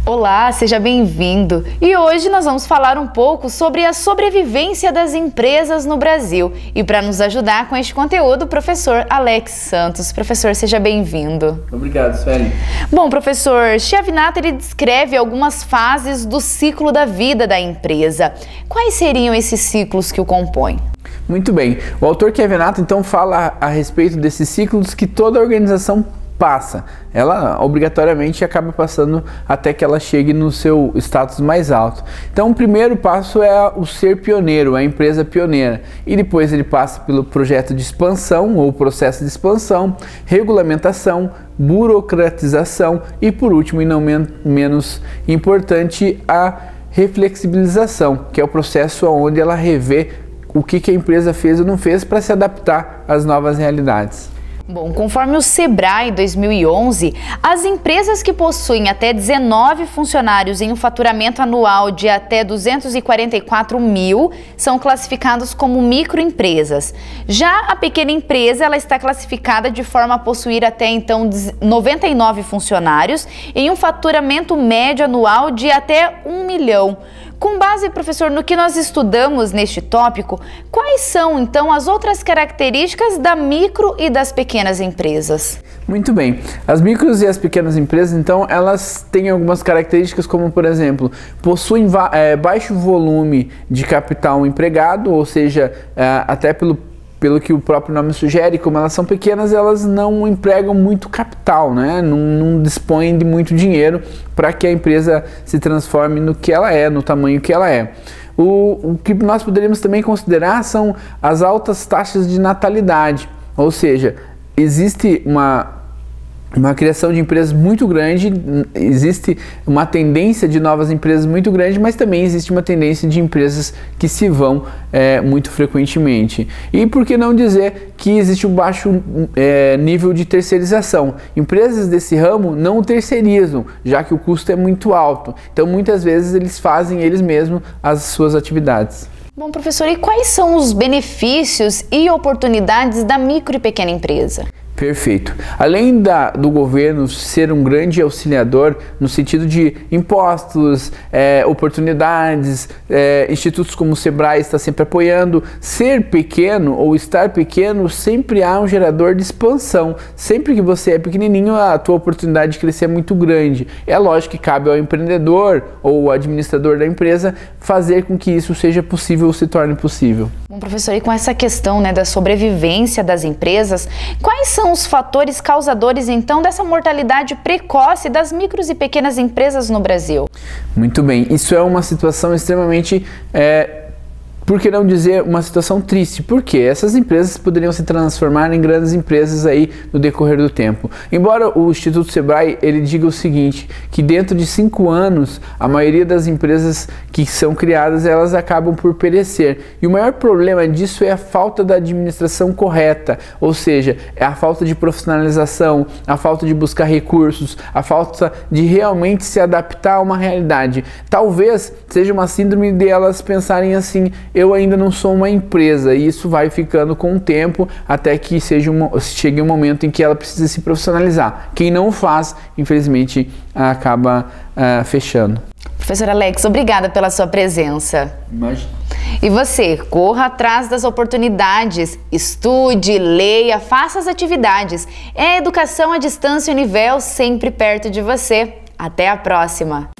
Olá, seja bem-vindo! E hoje nós vamos falar um pouco sobre a sobrevivência das empresas no Brasil. E para nos ajudar com este conteúdo, o professor Alex Santos. Professor, seja bem-vindo. Obrigado, Sueli. Bom, professor, Chiavinata ele descreve algumas fases do ciclo da vida da empresa. Quais seriam esses ciclos que o compõem? Muito bem. O autor Chiavinata então fala a respeito desses ciclos que toda organização passa. Ela obrigatoriamente acaba passando até que ela chegue no seu status mais alto. Então o primeiro passo é o ser pioneiro, a empresa pioneira. E depois ele passa pelo projeto de expansão ou processo de expansão, regulamentação, burocratização e por último e não menos importante, a reflexibilização, que é o processo onde ela revê o que a empresa fez ou não fez para se adaptar às novas realidades. Bom, conforme o Sebrae 2011, as empresas que possuem até 19 funcionários em um faturamento anual de até 244 mil são classificadas como microempresas. Já a pequena empresa ela está classificada de forma a possuir até então 99 funcionários em um faturamento médio anual de até 1 milhão. Com base, professor, no que nós estudamos neste tópico, quais são, então, as outras características da micro e das pequenas empresas? Muito bem. As micros e as pequenas empresas, então, elas têm algumas características como, por exemplo, possuem baixo volume de capital empregado, ou seja, até pelo que o próprio nome sugere, como elas são pequenas, elas não empregam muito capital, né? Não dispõem de muito dinheiro para que a empresa se transforme no que ela é, no tamanho que ela é. O que nós poderíamos também considerar são as altas taxas de natalidade, ou seja, existe uma criação de empresas muito grande, existe uma tendência de novas empresas muito grande, mas também existe uma tendência de empresas que se vão muito frequentemente. E por que não dizer que existe um baixo nível de terceirização? Empresas desse ramo não terceirizam, já que o custo é muito alto. Então muitas vezes eles fazem eles mesmos as suas atividades. Bom, professor, e quais são os benefícios e oportunidades da micro e pequena empresa? Perfeito. Além do governo ser um grande auxiliador no sentido de impostos, oportunidades, institutos como o Sebrae está sempre apoiando, ser pequeno ou estar pequeno sempre há um gerador de expansão. Sempre que você é pequenininho, a tua oportunidade de crescer é muito grande. É lógico que cabe ao empreendedor ou administrador da empresa fazer com que isso seja possível ou se torne possível. Bom, professor, e com essa questão da sobrevivência das empresas, quais são os fatores causadores, então, dessa mortalidade precoce das micros e pequenas empresas no Brasil? Muito bem, isso é uma situação extremamente, por que não dizer uma situação triste? Porque essas empresas poderiam se transformar em grandes empresas aí no decorrer do tempo. Embora o Instituto Sebrae ele diga o seguinte, que dentro de 5 anos a maioria das empresas que são criadas elas acabam por perecer. E o maior problema disso é a falta da administração correta, ou seja, é a falta de profissionalização, a falta de buscar recursos, a falta de realmente se adaptar a uma realidade. Talvez seja uma síndrome de elas pensarem assim, eu ainda não sou uma empresa, e isso vai ficando com o tempo até que chegue um momento em que ela precisa se profissionalizar. Quem não faz, infelizmente, acaba fechando. Professor Alex, obrigada pela sua presença. Imagina. E você, corra atrás das oportunidades, estude, leia, faça as atividades. É a educação à distância Univel sempre perto de você. Até a próxima!